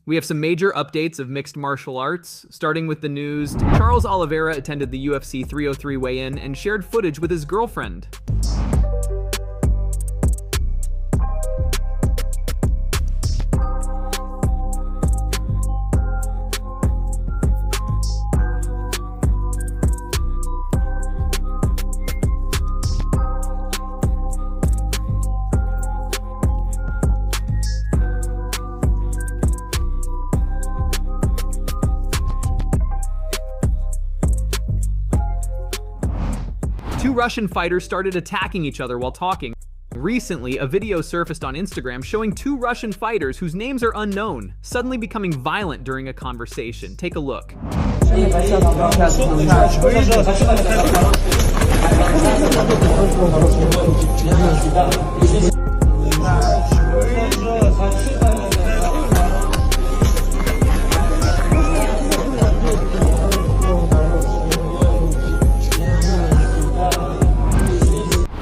We have some major updates of mixed martial arts, starting with the news. Charles Oliveira attended the UFC 303 weigh-in and shared footage with his girlfriend. Two Russian fighters started attacking each other while talking. Recently, a video surfaced on Instagram showing two Russian fighters whose names are unknown suddenly becoming violent during a conversation. Take a look.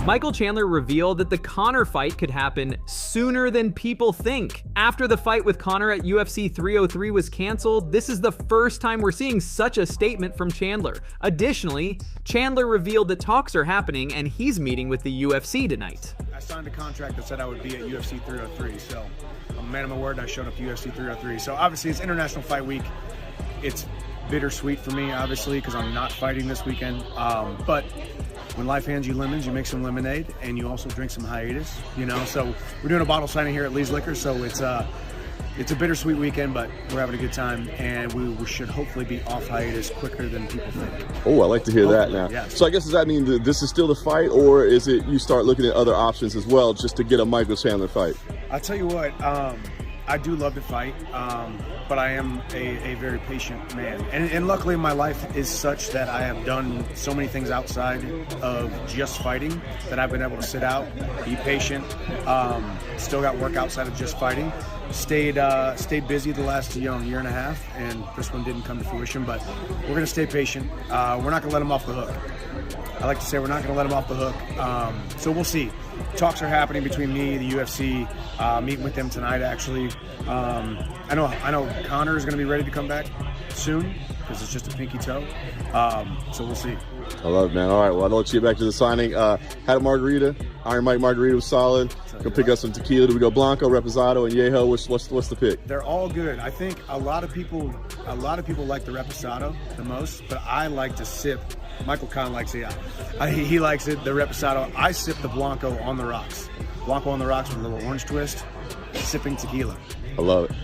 Michael Chandler revealed that the Conor fight could happen sooner than people think. After the fight with Conor at UFC 303 was canceled, this is the first time we're seeing such a statement from Chandler. Additionally, Chandler revealed that talks are happening and he's meeting with the UFC tonight. I signed a contract that said I would be at UFC 303, so I'm a man of my word and I showed up to UFC 303. So obviously it's International Fight Week. It's bittersweet for me, obviously, because I'm not fighting this weekend. But when life hands you lemons, you make some lemonade, and you also drink some hiatus, you know? So we're doing a bottle signing here at Lee's Liquor, so it's a bittersweet weekend, but we're having a good time, and we should hopefully be off hiatus quicker than people think. Oh, I like to hear that now. Yes. So I guess, does that mean that this is still the fight, or is it you start looking at other options as well just to get a Michael Chandler fight? I'll tell you what, I do love to fight, but I am a very patient man. And luckily my life is such that I have done so many things outside of just fighting that I've been able to sit out, be patient, still got work outside of just fighting. Stayed busy the last year and a half, and this one didn't come to fruition, but we're going to stay patient. We're not going to let him off the hook. I like to say we're not going to let him off the hook. So we'll see. Talks are happening between me, the UFC, meeting with them tonight, actually. I know Conor is going to be ready to come back soon because it's just a pinky toe. So we'll see. I love it, man. All right, well, I'll let you get back to the signing. Had a margarita. Iron Mike margarita was solid. Go pick up some tequila. Do we go Blanco, Reposado, and Yeho? What's the pick? They're all good. I think a lot of people like the Reposado the most, but I like to sip. Michael Kahn likes it. He likes it, the Reposado. I sip the Blanco on the rocks. Blanco on the rocks with a little orange twist, sipping tequila. I love it.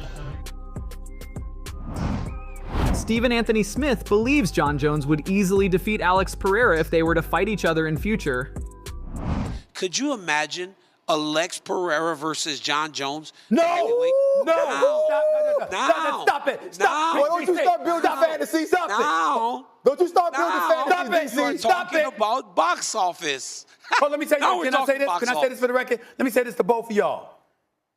Stephen Anthony Smith believes Jon Jones would easily defeat Alex Pereira if they were to fight each other in future. Could you imagine Alex Pereira versus Jon Jones? No! Stop it! Stop! Boy, don't you start building fantasy. Stop it! Don't you start building fantasy. We're talking about box office. Oh, let me tell you. Can I say this? Can I say this for the record? Let me say this to both of y'all.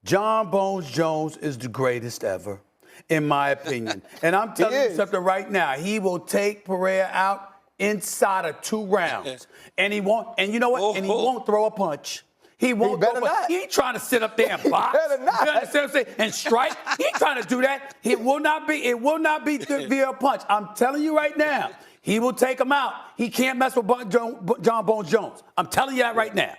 Jon Bones Jones is the greatest ever, in my opinion. And I'm telling you something right now. He will take Pereira out inside of 2 rounds. And he won't. And you know what? And he won't throw a punch. He won't throw a punch. He ain't trying to sit up there and box. Better not. You understand what I'm saying? And strike. He ain't trying to do that. It will not be via a punch. I'm telling you right now. He will take him out. He can't mess with Jon Bones Jones. I'm telling you that right now.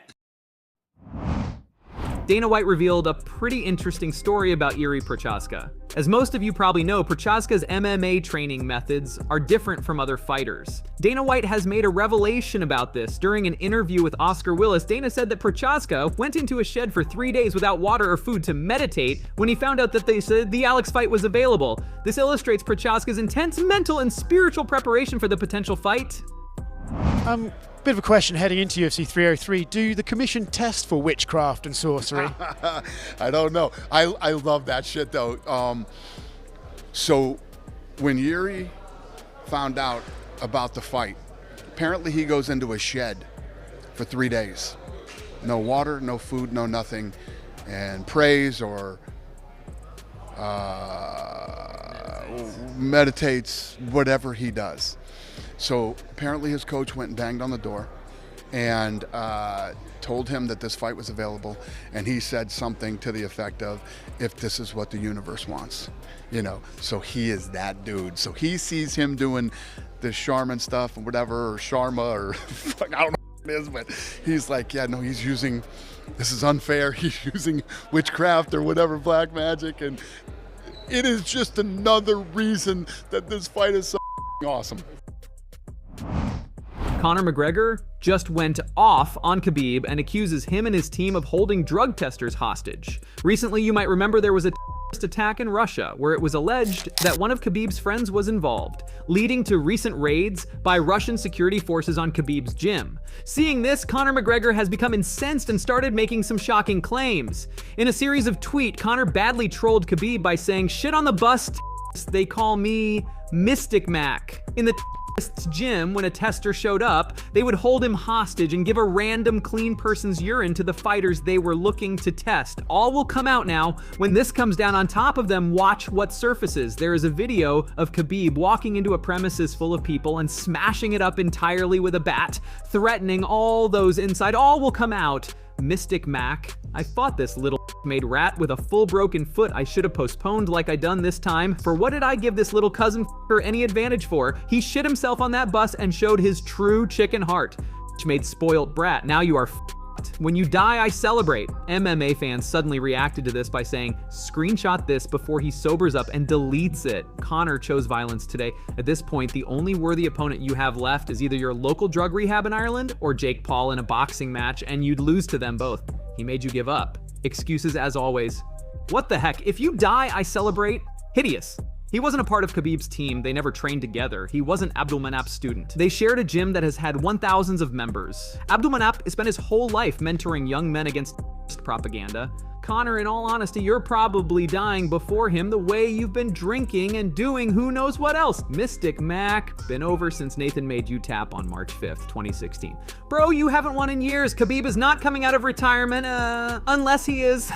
Dana White revealed a pretty interesting story about Jiri Prochazka. As most of you probably know, Prochazka's MMA training methods are different from other fighters. Dana White has made a revelation about this. During an interview with Oscar Willis, Dana said that Prochazka went into a shed for 3 days without water or food to meditate when he found out that they said the Alex fight was available. This illustrates Prochazka's intense mental and spiritual preparation for the potential fight. Bit of a question heading into UFC 303. Do the commission test for witchcraft and sorcery? I don't know. I love that shit, though. So when Jiri found out about the fight, apparently he goes into a shed for 3 days. No water, no food, no nothing, and prays or meditates, whatever he does. So apparently his coach went and banged on the door and told him that this fight was available, and he said something to the effect of, if this is what the universe wants, you know. So he is that dude. So he sees him doing this Charmin stuff and whatever, or Sharma, or I don't know what it is, but he's like, yeah, no, he's using, this is unfair. He's using witchcraft or whatever, black magic, and it is just another reason that this fight is so awesome. Conor McGregor just went off on Khabib and accuses him and his team of holding drug testers hostage. Recently, you might remember there was a terrorist attack in Russia where it was alleged that one of Khabib's friends was involved, leading to recent raids by Russian security forces on Khabib's gym. Seeing this, Conor McGregor has become incensed and started making some shocking claims. In a series of tweets, Conor badly trolled Khabib by saying, "Shit on the bus, they call me Mystic Mac." In the gym, when a tester showed up, they would hold him hostage and give a random clean person's urine to the fighters they were looking to test. All will come out now. When this comes down on top of them, watch what surfaces. There is a video of Khabib walking into a premises full of people and smashing it up entirely with a bat, threatening all those inside. All will come out. Mystic Mac, I fought this little made rat with a full broken foot I should have postponed like I done this time. For what did I give this little cousin any advantage for? He shit himself on that bus and showed his true chicken heart, which made spoiled brat. Now you are when you die, I celebrate. MMA fans suddenly reacted to this by saying, screenshot this before he sobers up and deletes it. Conor chose violence today. At this point, the only worthy opponent you have left is either your local drug rehab in Ireland or Jake Paul in a boxing match, and you'd lose to them both. He made you give up. Excuses as always. What the heck? If you die, I celebrate? Hideous. He wasn't a part of Khabib's team. They never trained together. He wasn't Abdulmanap's student. They shared a gym that has had 1,000s of members. Abdulmanap spent his whole life mentoring young men against propaganda. Conor, in all honesty, you're probably dying before him the way you've been drinking and doing who knows what else. Mystic Mac, been over since Nathan made you tap on March 5th, 2016. Bro, you haven't won in years. Khabib is not coming out of retirement, unless he is.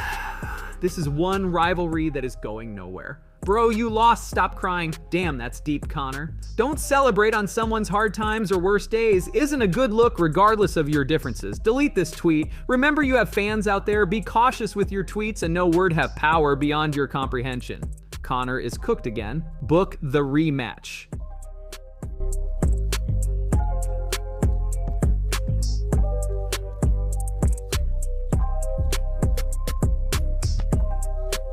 This is one rivalry that is going nowhere. Bro, you lost, stop crying. Damn, that's deep, Conor. Don't celebrate on someone's hard times or worst days isn't a good look regardless of your differences. Delete this tweet. Remember you have fans out there. Be cautious with your tweets and no word have power beyond your comprehension. Conor is cooked again. Book the rematch.